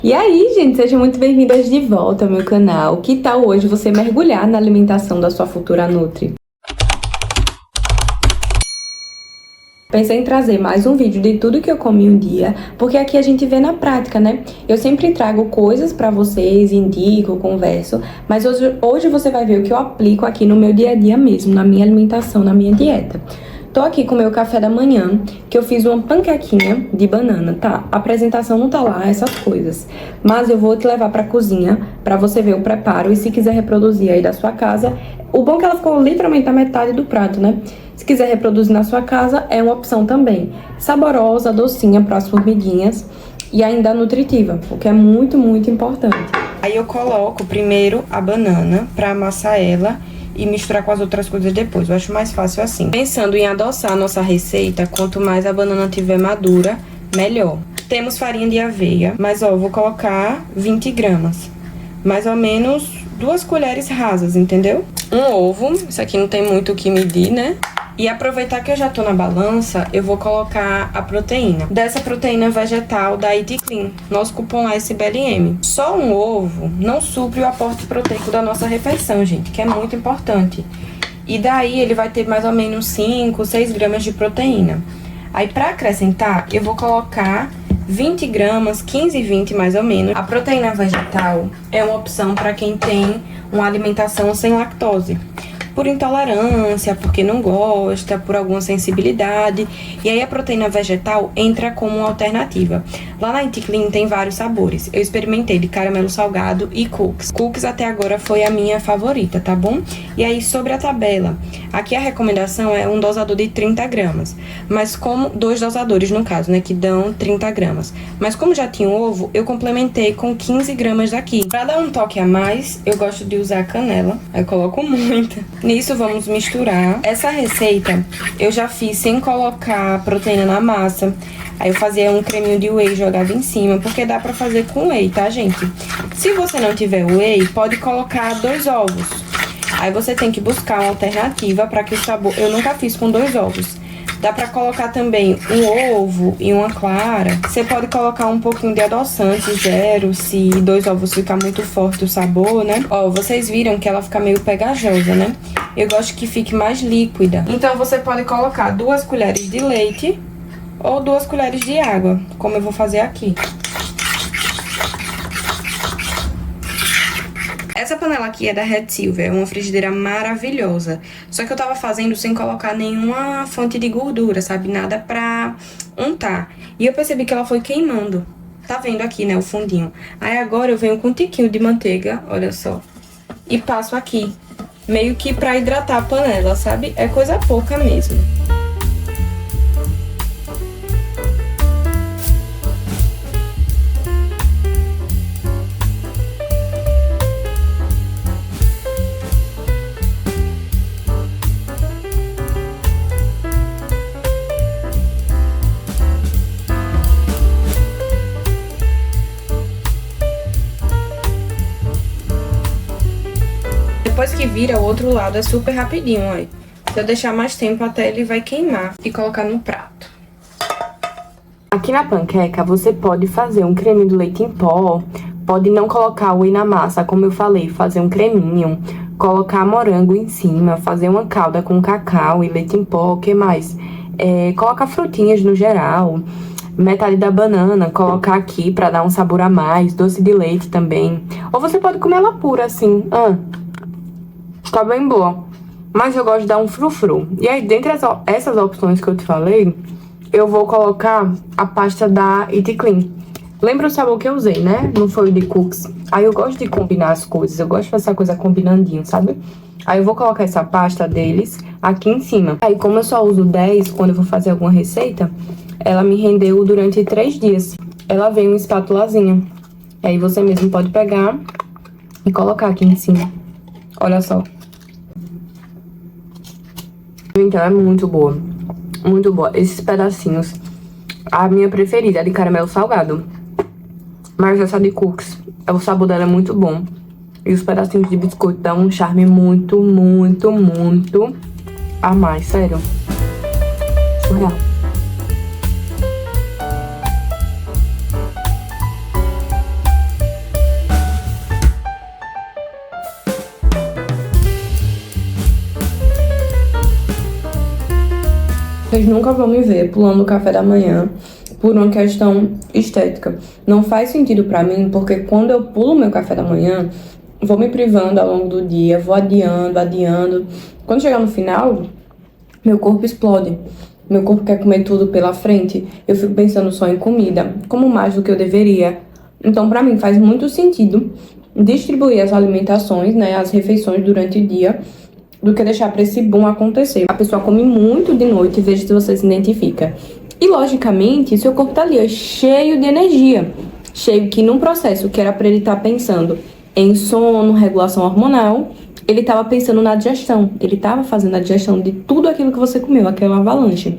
E aí, gente, sejam muito bem-vindas de volta ao meu canal. Que tal hoje você mergulhar na alimentação da sua futura Nutri? Pensei em trazer mais um vídeo de tudo que eu comi um dia, porque aqui a gente vê na prática, né? Eu sempre trago coisas pra vocês, indico, converso, mas hoje você vai ver o que eu aplico aqui no meu dia a dia mesmo, na minha alimentação, na minha dieta. Tô aqui com o meu café da manhã, que eu fiz uma panquequinha de banana, tá? A apresentação não tá lá, essas coisas. Mas eu vou te levar pra cozinha pra você ver o preparo e se quiser reproduzir aí da sua casa. O bom é que ela ficou literalmente a metade do prato, né? Se quiser reproduzir na sua casa, é uma opção também. Saborosa, docinha para as formiguinhas e ainda nutritiva, o que é muito, muito importante. Aí eu coloco primeiro a banana pra amassar ela e misturar com as outras coisas depois. Eu acho mais fácil assim. Pensando em adoçar a nossa receita, quanto mais a banana tiver madura, melhor. Temos farinha de aveia, mas ó, eu vou colocar 20 gramas. Mais ou menos 2 colheres rasas, entendeu? Um ovo, isso aqui não tem muito o que medir, né? E aproveitar que eu já tô na balança, eu vou colocar a proteína. Dessa proteína vegetal da Eat Clean, nosso cupom lá é SBLM. Só um ovo não supre o aporte proteico da nossa refeição, gente, que é muito importante. E daí ele vai ter mais ou menos 5, 6 gramas de proteína. Aí pra acrescentar, eu vou colocar 20 gramas, 15 e 20 mais ou menos. A proteína vegetal é uma opção para quem tem uma alimentação sem lactose. Por intolerância, porque não gosta, por alguma sensibilidade. E aí a proteína vegetal entra como uma alternativa. Lá na Eat Clean tem vários sabores. Eu experimentei de caramelo salgado e cookies. Cookies até agora foi a minha favorita, tá bom? E aí sobre a tabela, aqui a recomendação é um dosador de 30 gramas. Mas como, 2 dosadores no caso, né, que dão 30 gramas. Mas como já tinha um ovo, eu complementei com 15 gramas daqui. Pra dar um toque a mais, eu gosto de usar canela. Aí eu coloco muita. Nisso vamos misturar. Essa receita eu já fiz sem colocar proteína na massa. Aí eu fazia um creminho de whey e jogava em cima, porque dá pra fazer com whey, tá, gente? Se você não tiver whey, pode colocar 2 ovos. Aí você tem que buscar uma alternativa para que o sabor... Eu nunca fiz com 2 ovos. Dá pra colocar também um ovo e uma clara. Você pode colocar um pouquinho de adoçante zero, se 2 ovos ficar muito forte o sabor, né? Ó, vocês viram que ela fica meio pegajosa, né? Eu gosto que fique mais líquida. Então você pode colocar 2 colheres de leite ou 2 colheres de água, como eu vou fazer aqui. Essa panela aqui é da Red Silver, é uma frigideira maravilhosa. Só que eu tava fazendo sem colocar nenhuma fonte de gordura, sabe? Nada pra untar. E eu percebi que ela foi queimando. Tá vendo aqui, né, o fundinho. Aí agora eu venho com um tiquinho de manteiga, olha só. E passo aqui, meio que pra hidratar a panela, sabe? É coisa pouca mesmo. Depois que vira, o outro lado é super rapidinho, olha. Se eu deixar mais tempo, até ele vai queimar e colocar no prato. Aqui na panqueca, você pode fazer um creminho de leite em pó, pode não colocar whey na massa, como eu falei, fazer um creminho, colocar morango em cima, fazer uma calda com cacau e leite em pó, o que mais? Colocar frutinhas no geral, metade da banana, colocar aqui pra dar um sabor a mais, doce de leite também. Ou você pode comer ela pura, assim, tá bem boa. Mas eu gosto de dar um frufru. E aí, dentre essas opções que eu te falei, eu vou colocar a pasta da Eat Clean. Lembra o sabor que eu usei, né? Não foi o de cookies. Aí eu gosto de combinar as coisas. Eu gosto de fazer essa coisa combinandinho, sabe? Aí eu vou colocar essa pasta deles aqui em cima. Aí, como eu só uso 10 quando eu vou fazer alguma receita, ela me rendeu durante 3 dias. Ela vem uma espátulazinha. Aí você mesmo pode pegar e colocar aqui em cima. Olha só. Então, é muito boa. Muito boa. Esses pedacinhos. A minha preferida é de caramelo salgado. Mas essa de cookies, o sabor dela é muito bom. E os pedacinhos de biscoito dão um charme muito, muito, muito a mais, sério. Surreal. Vocês nunca vão me ver pulando o café da manhã por uma questão estética. Não faz sentido pra mim, porque quando eu pulo meu café da manhã, vou me privando ao longo do dia, vou adiando, adiando. Quando chegar no final, meu corpo explode. Meu corpo quer comer tudo pela frente. Eu fico pensando só em comida, como mais do que eu deveria. Então, pra mim, faz muito sentido distribuir as alimentações, né, as refeições durante o dia, do que deixar pra esse boom acontecer. A pessoa come muito de noite, veja se você se identifica. E, logicamente, seu corpo tá ali, ó, cheio de energia. Cheio que num processo que era pra ele estar pensando em sono, regulação hormonal, ele estava pensando na digestão. Ele estava fazendo a digestão de tudo aquilo que você comeu, aquela avalanche.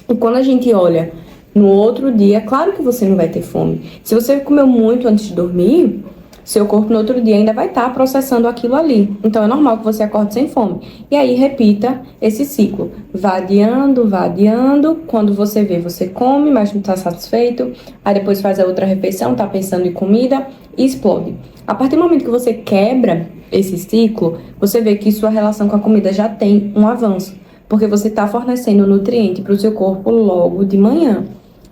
E quando a gente olha no outro dia, claro que você não vai ter fome. Se você comeu muito antes de dormir, seu corpo no outro dia ainda vai estar processando aquilo ali. Então é normal que você acorde sem fome. E aí repita esse ciclo. Vá adiando, vá adiando. Quando você vê, você come, mas não está satisfeito. Aí depois faz a outra refeição, tá pensando em comida e explode. A partir do momento que você quebra esse ciclo, você vê que sua relação com a comida já tem um avanço. Porque você está fornecendo nutriente para o seu corpo logo de manhã.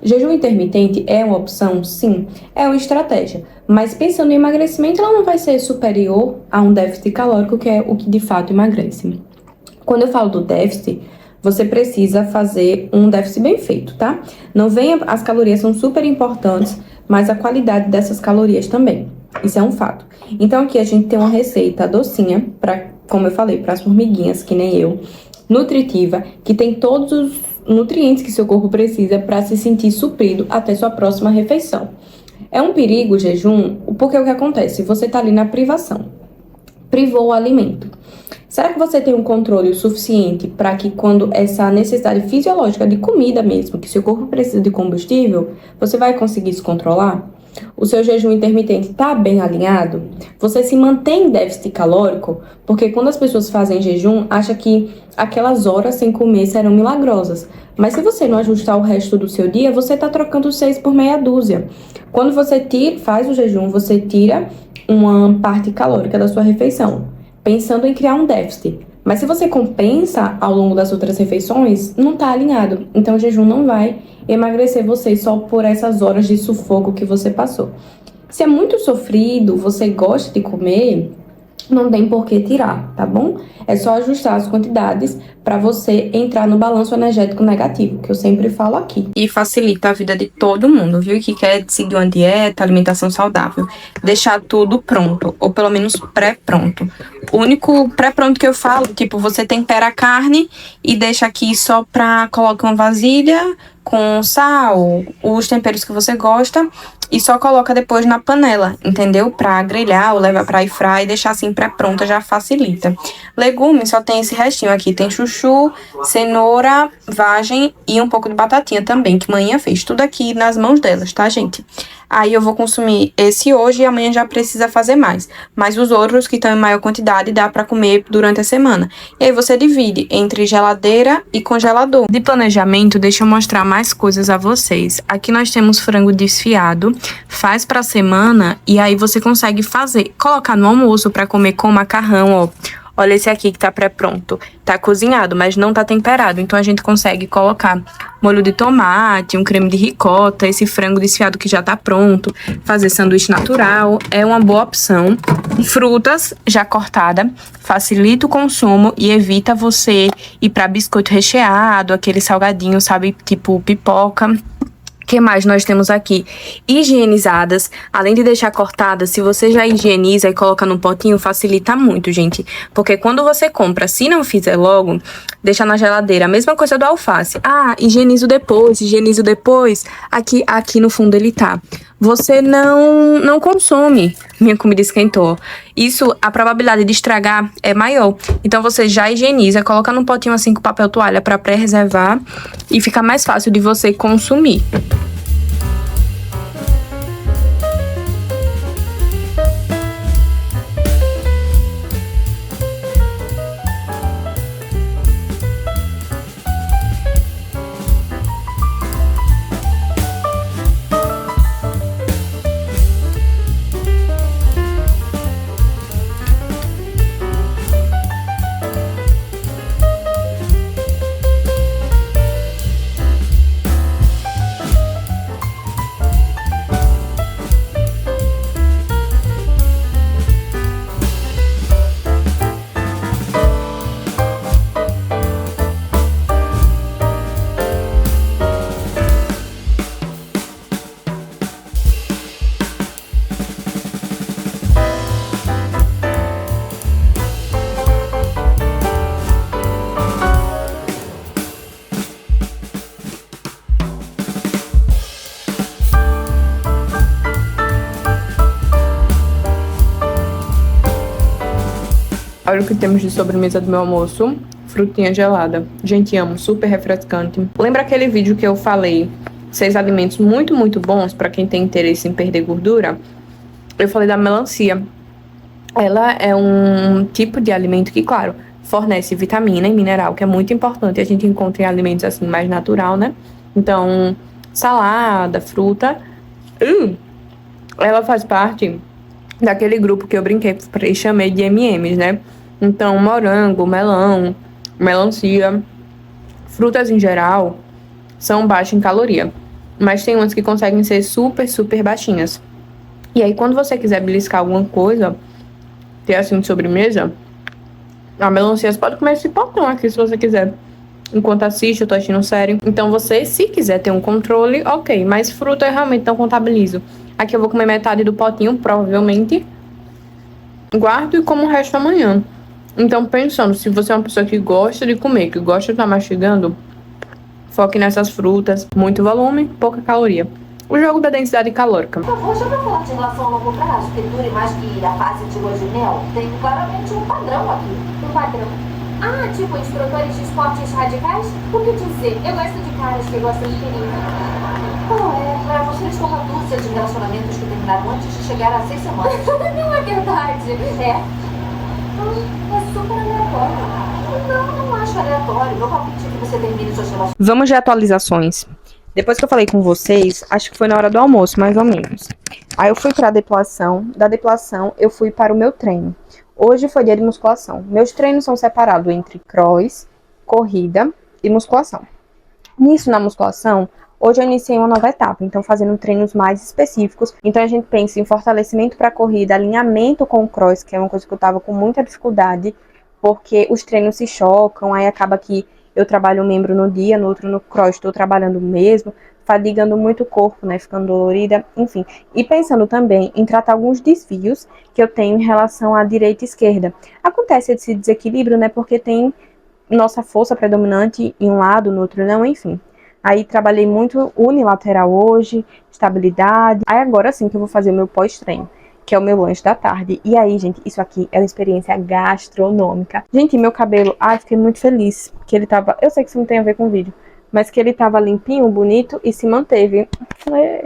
Jejum intermitente é uma opção? Sim, é uma estratégia. Mas pensando em emagrecimento, ela não vai ser superior a um déficit calórico, que é o que de fato emagrece. Quando eu falo do déficit, você precisa fazer um déficit bem feito, tá? Não venha, as calorias são super importantes, mas a qualidade dessas calorias também. Isso é um fato. Então aqui a gente tem uma receita docinha, como eu falei, para as formiguinhas, que nem eu, nutritiva, que tem todos os nutrientes que seu corpo precisa para se sentir suprido até sua próxima refeição. É um perigo o jejum, porque o que acontece? Você está ali na privação. Privou o alimento. Será que você tem um controle o suficiente para que quando essa necessidade fisiológica de comida mesmo, que seu corpo precisa de combustível, você vai conseguir se controlar? O seu jejum intermitente está bem alinhado? Você se mantém em déficit calórico? Porque quando as pessoas fazem jejum, acha que aquelas horas sem comer serão milagrosas. Mas se você não ajustar o resto do seu dia, você está trocando 6 por meia dúzia. Quando você faz o jejum, você tira uma parte calórica da sua refeição, pensando em criar um déficit. Mas se você compensa ao longo das outras refeições, não está alinhado. Então o jejum não vai emagrecer você só por essas horas de sufoco que você passou. Se é muito sofrido, você gosta de comer, não tem por que tirar, tá bom? É só ajustar as quantidades para você entrar no balanço energético negativo, que eu sempre falo aqui. E facilita a vida de todo mundo, viu? Que quer seguir uma dieta, alimentação saudável. Deixar tudo pronto, ou pelo menos pré-pronto. O único pré-pronto que eu falo, tipo, você tempera a carne e deixa aqui só coloca uma vasilha com sal, os temperos que você gosta, e só coloca depois na panela, entendeu? Pra grelhar ou levar pra airfry e deixar assim pré-pronta já facilita. Legumes só tem esse restinho aqui, tem chuchu, cenoura, vagem e um pouco de batatinha também, que manhã fez. Tudo aqui nas mãos delas, tá, gente? Aí eu vou consumir esse hoje e amanhã já precisa fazer mais. Mas os outros que estão em maior quantidade dá pra comer durante a semana. E aí você divide entre geladeira e congelador. De planejamento, deixa eu mostrar mais coisas a vocês. Aqui nós temos frango desfiado, faz pra semana e aí você consegue colocar no almoço pra comer com macarrão, ó. Olha esse aqui que tá pré-pronto. Tá cozinhado, mas não tá temperado. Então a gente consegue colocar molho de tomate, um creme de ricota, esse frango desfiado que já tá pronto, fazer sanduíche natural, é uma boa opção. Frutas já cortada, facilita o consumo e evita você ir pra biscoito recheado, aquele salgadinho, sabe, tipo pipoca. O que mais nós temos aqui? Higienizadas, além de deixar cortadas, se você já higieniza e coloca num potinho, facilita muito, gente. Porque quando você compra, se não fizer logo, deixa na geladeira. A mesma coisa do alface. Ah, higienizo depois. Aqui no fundo ele tá. Você não consome. Minha comida esquentou. Isso, a probabilidade de estragar é maior. Então você já higieniza, coloca num potinho assim com papel toalha para pré-reservar e fica mais fácil de você consumir. Olha o que temos de sobremesa do meu almoço. Frutinha gelada. Gente, amo. Super refrescante. Lembra aquele vídeo que eu falei 6 alimentos muito, muito bons para quem tem interesse em perder gordura? Eu falei da melancia. Ela é um tipo de alimento que, claro, fornece vitamina e mineral, que é muito importante. A gente encontra em alimentos assim mais natural, né? Então, salada, fruta. Ela faz parte daquele grupo que eu brinquei e chamei de M&M's, né? Então, morango, melão, melancia, frutas em geral são baixas em caloria, mas tem umas que conseguem ser super, super baixinhas. E aí, quando você quiser beliscar alguma coisa, ter assim de sobremesa, a melancia você pode comer esse potão aqui se você quiser. Enquanto assiste, eu tô assistindo série. Então você, se quiser ter um controle, ok. Mas fruta eu realmente não contabilizo. Aqui eu vou comer metade do potinho, provavelmente. Guardo e como o resto amanhã. Então, pensando, se você é uma pessoa que gosta de comer, que gosta de estar mastigando, foque nessas frutas. Muito volume, pouca caloria. O jogo da densidade calórica. Por favor, já pra falar de relação a longo prazo, que dure mais que a fase de lua de mel, tem claramente um padrão aqui. Um padrão? Ah, tipo instrutores de esportes radicais? O que dizer? Eu gosto de caras que gostam de perigo. Pra você estou uma dúzia de relacionamentos que terminaram antes de chegar a 6 semanas. Não é verdade. É super aleatório. Não acho aleatório. Meu palpite é que você termine suas relações. Vamos de atualizações. Depois que eu falei com vocês, acho que foi na hora do almoço, mais ou menos. Aí eu fui para a depilação. Da depilação, eu fui para o meu treino. Hoje foi dia de musculação. Meus treinos são separados entre cross, corrida e musculação. Nisso, na musculação, hoje eu iniciei uma nova etapa, então fazendo treinos mais específicos. Então a gente pensa em fortalecimento para corrida, alinhamento com o cross, que é uma coisa que eu tava com muita dificuldade, porque os treinos se chocam, aí acaba que eu trabalho um membro no dia, no outro no cross estou trabalhando o mesmo, fadigando muito o corpo, né, ficando dolorida, enfim. E pensando também em tratar alguns desvios que eu tenho em relação à direita e esquerda. Acontece esse desequilíbrio, né, porque tem nossa força predominante em um lado, no outro não, enfim. Aí trabalhei muito unilateral hoje, estabilidade. Aí agora sim que eu vou fazer o meu pós-treino, que é o meu lanche da tarde. E aí, gente, isso aqui é uma experiência gastronômica. Gente, meu cabelo, fiquei muito feliz que ele tava, eu sei que isso não tem a ver com o vídeo, mas que ele tava limpinho, bonito e se manteve.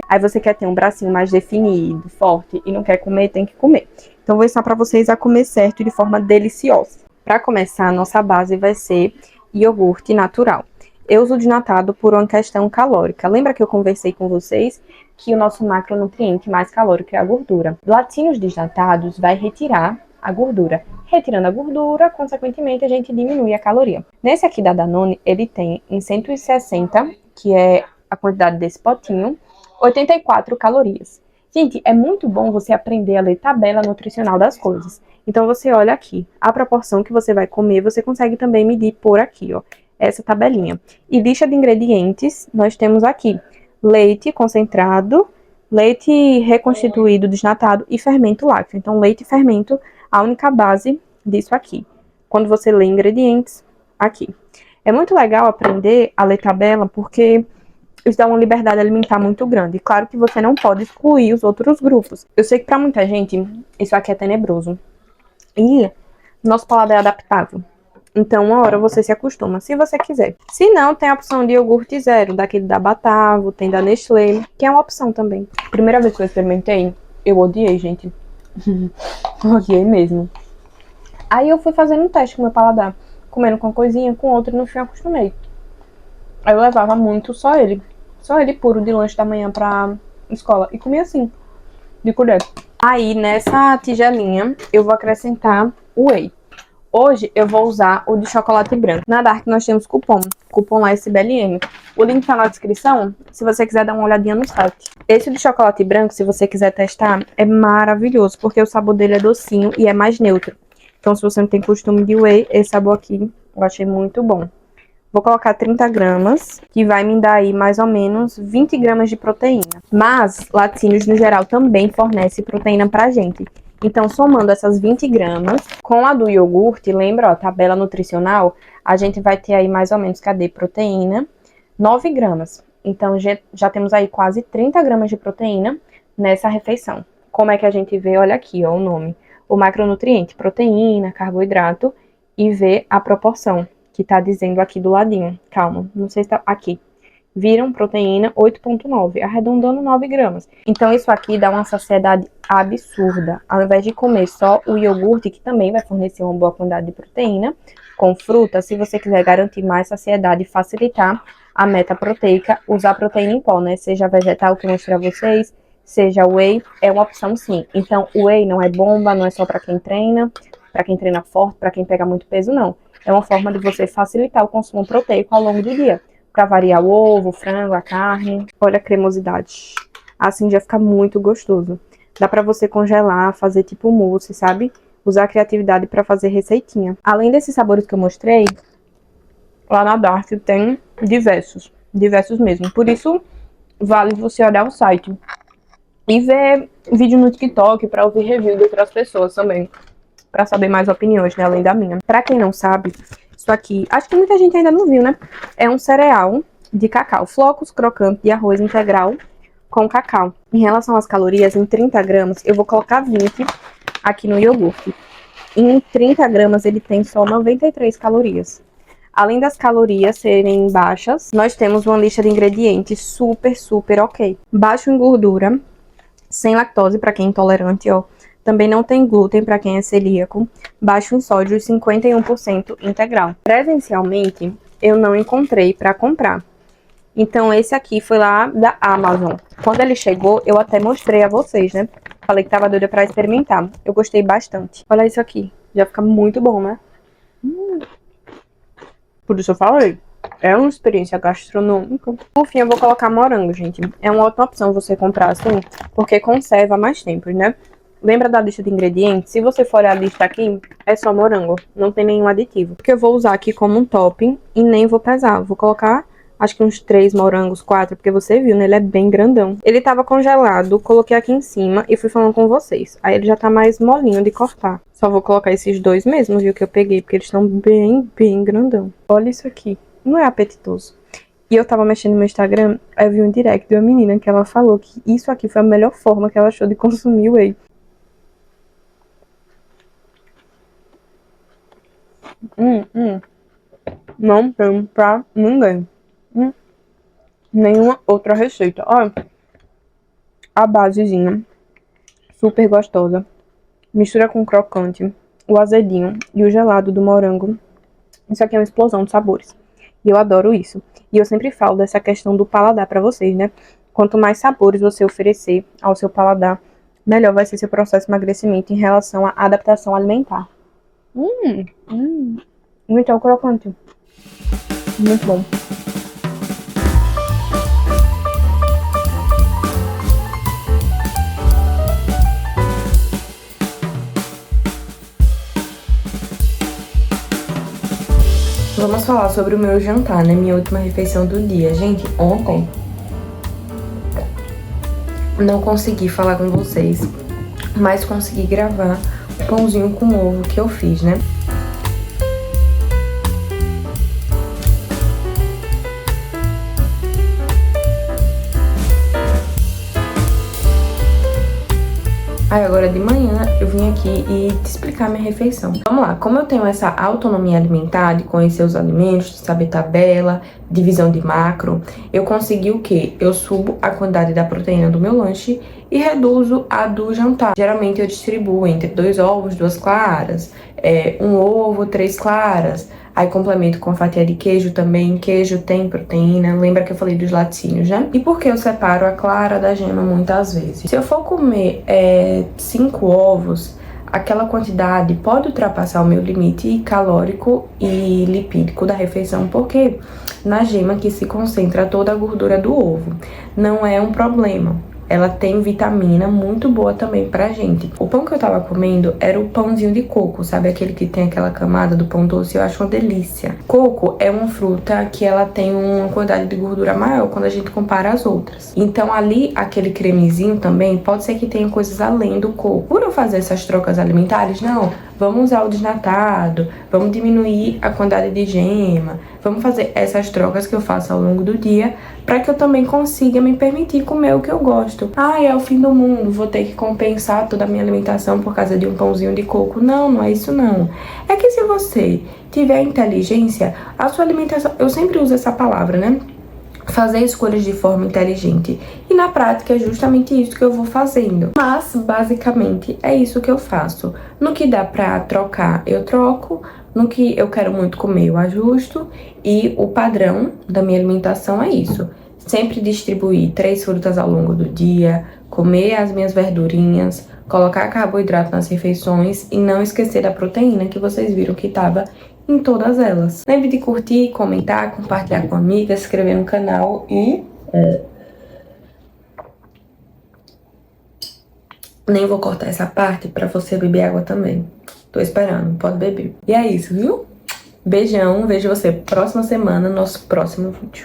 Aí você quer ter um bracinho mais definido, forte e não quer comer, tem que comer. Então vou ensinar pra vocês a comer certo de forma deliciosa. Para começar, a nossa base vai ser iogurte natural. Eu uso desnatado por uma questão calórica. Lembra que eu conversei com vocês que o nosso macronutriente mais calórico é a gordura? Laticínios desnatados vai retirar a gordura. Retirando a gordura, consequentemente, a gente diminui a caloria. Nesse aqui da Danone, ele tem em 160, que é a quantidade desse potinho, 84 calorias. Gente, é muito bom você aprender a ler tabela nutricional das coisas. Então, você olha aqui, a proporção que você vai comer, você consegue também medir por aqui, ó, essa tabelinha. E lista de ingredientes, nós temos aqui leite concentrado, leite reconstituído desnatado e fermento lácteo. Então, leite e fermento, a única base disso aqui. Quando você lê ingredientes, aqui. É muito legal aprender a ler tabela, porque isso dá uma liberdade alimentar muito grande. Claro que você não pode excluir os outros grupos. Eu sei que pra muita gente, isso aqui é tenebroso. E nosso paladar é adaptável. Então, uma hora você se acostuma, se você quiser. Se não, tem a opção de iogurte zero, daquele da Batavo, tem da Nestlé, que é uma opção também. Primeira vez que eu experimentei, eu odiei, gente. Odiei mesmo. Aí eu fui fazendo um teste com o meu paladar. Comendo com uma coisinha, com outra, e no fim eu acostumei. Aí eu levava muito só ele puro de lanche da manhã pra escola. E comia assim, de colher. Aí, nessa tigelinha, eu vou acrescentar o whey. Hoje, eu vou usar o de chocolate branco. Na Dark, nós temos cupom lá SBLM. O link tá na descrição, se você quiser dar uma olhadinha no site. Esse de chocolate branco, se você quiser testar, é maravilhoso, porque o sabor dele é docinho e é mais neutro. Então, se você não tem costume de whey, esse sabor aqui eu achei muito bom. Vou colocar 30 gramas, que vai me dar aí mais ou menos 20 gramas de proteína. Mas, laticínios, no geral, também fornece proteína pra gente. Então, somando essas 20 gramas com a do iogurte, lembra, ó, tabela nutricional, a gente vai ter aí mais ou menos, cadê? Proteína, 9 gramas. Então, já temos aí quase 30 gramas de proteína nessa refeição. Como é que a gente vê? Olha aqui, ó, o nome. o macronutriente, proteína, carboidrato, e ver a proporção, que tá dizendo aqui do ladinho. Calma, não sei se tá aqui. Viram proteína 8,9, arredondando 9 gramas. Então isso aqui dá uma saciedade absurda. Ao invés de comer só o iogurte, que também vai fornecer uma boa quantidade de proteína, com fruta, se você quiser garantir mais saciedade e facilitar a meta proteica, usar proteína em pó, né? Seja vegetal, que eu mostrei a vocês, seja whey, é uma opção sim. Então whey não é bomba, não é só para quem treina forte, para quem pega muito peso, não. É uma forma de você facilitar o consumo proteico ao longo do dia. Para variar o ovo, o frango, a carne. Olha a cremosidade. Assim já fica muito gostoso. Dá para você congelar, fazer tipo mousse, sabe? Usar a criatividade para fazer receitinha. Além desses sabores que eu mostrei, lá na Dark tem diversos mesmo. Por isso, vale você olhar o site e ver vídeo no TikTok para ouvir review de outras pessoas também, para saber mais opiniões, né, além da minha. Para quem não sabe, isso aqui, acho que muita gente ainda não viu, né? É um cereal de cacau, flocos crocante de arroz integral com cacau. Em relação às calorias, em 30 gramas, eu vou colocar 20 aqui no iogurte. Em 30 gramas ele tem só 93 calorias. Além das calorias serem baixas, nós temos uma lista de ingredientes super ok. Baixo em gordura, sem lactose para quem é intolerante, ó. Também não tem glúten para quem é celíaco, baixo em sódio e 51% integral. Presencialmente, eu não encontrei para comprar. Então, esse aqui foi lá da Amazon. Quando ele chegou, eu até mostrei a vocês, né? Falei que tava doida para experimentar. Eu gostei bastante. Olha isso aqui. Já fica muito bom, né? Por isso eu falei. É uma experiência gastronômica. Por fim, eu vou colocar morango, gente. É uma ótima opção você comprar assim, porque conserva mais tempo, né? Lembra da lista de ingredientes? Se você for olhar a lista aqui, é só morango. Não tem nenhum aditivo. Porque eu vou usar aqui como um topping e nem vou pesar. Vou colocar, acho que uns 3 morangos, 4, porque você viu, né? Ele é bem grandão. Ele tava congelado, coloquei aqui em cima e fui falando com vocês. Aí ele já tá mais molinho de cortar. Só vou colocar esses 2 mesmo, viu, que eu peguei, porque eles estão bem grandão. Olha isso aqui. Não é apetitoso. E eu tava mexendo no meu Instagram, aí eu vi um direct de uma menina que ela falou que isso aqui foi a melhor forma que ela achou de consumir whey. Não tem pra ninguém. Nenhuma outra receita. Olha, a basezinha, super gostosa. Mistura com o crocante, o azedinho e o gelado do morango. Isso aqui é uma explosão de sabores. E eu adoro isso. E eu sempre falo dessa questão do paladar pra vocês, né? Quanto mais sabores você oferecer ao seu paladar, melhor vai ser seu processo de emagrecimento em relação à adaptação alimentar. Muito crocante. Muito bom. Vamos falar sobre o meu jantar, né? Minha última refeição do dia. Gente, ontem não consegui falar com vocês, mas consegui gravar o pãozinho com ovo que eu fiz, né? Aí agora de manhã eu vim aqui e te explicar minha refeição. Vamos lá, como eu tenho essa autonomia alimentar, de conhecer os alimentos, de saber tabela, divisão de macro, eu consegui o quê? Eu subo a quantidade da proteína do meu lanche e reduzo a do jantar. Geralmente eu distribuo entre 2 ovos, 2 claras, 1 ovo, 3 claras. Aí complemento com fatia de queijo também. Queijo tem proteína. Lembra que eu falei dos laticínios, né? E por que eu separo a clara da gema muitas vezes? Se eu for comer 5 ovos, aquela quantidade pode ultrapassar o meu limite calórico e lipídico da refeição, porque na gema que se concentra toda a gordura do ovo. Não é um problema. Ela tem vitamina muito boa também pra gente. O pão que eu tava comendo era o pãozinho de coco, sabe? Aquele que tem aquela camada do pão doce, eu acho uma delícia. Coco é uma fruta que ela tem uma quantidade de gordura maior quando a gente compara as outras. Então ali, aquele cremezinho também, pode ser que tenha coisas além do coco. Por eu fazer essas trocas alimentares, não, vamos usar o desnatado, vamos diminuir a quantidade de gema, vamos fazer essas trocas que eu faço ao longo do dia para que eu também consiga me permitir comer o que eu gosto. Ah, é o fim do mundo, vou ter que compensar toda a minha alimentação por causa de um pãozinho de coco. Não, não é isso não. É que se você tiver inteligência, a sua alimentação, eu sempre uso essa palavra, né? Fazer escolhas de forma inteligente. E na prática é justamente isso que eu vou fazendo. Mas, basicamente, é isso que eu faço. No que dá pra trocar, eu troco. No que eu quero muito comer, eu ajusto. E o padrão da minha alimentação é isso. Sempre distribuir 3 frutas ao longo do dia, comer as minhas verdurinhas, colocar carboidrato nas refeições e não esquecer da proteína que vocês viram que estava em todas elas. Lembre de curtir, comentar, compartilhar com amigas, se inscrever no canal e... Nem vou cortar essa parte pra você beber água também. Tô esperando, pode beber. E é isso, viu? Beijão, vejo você próxima semana no nosso próximo vídeo.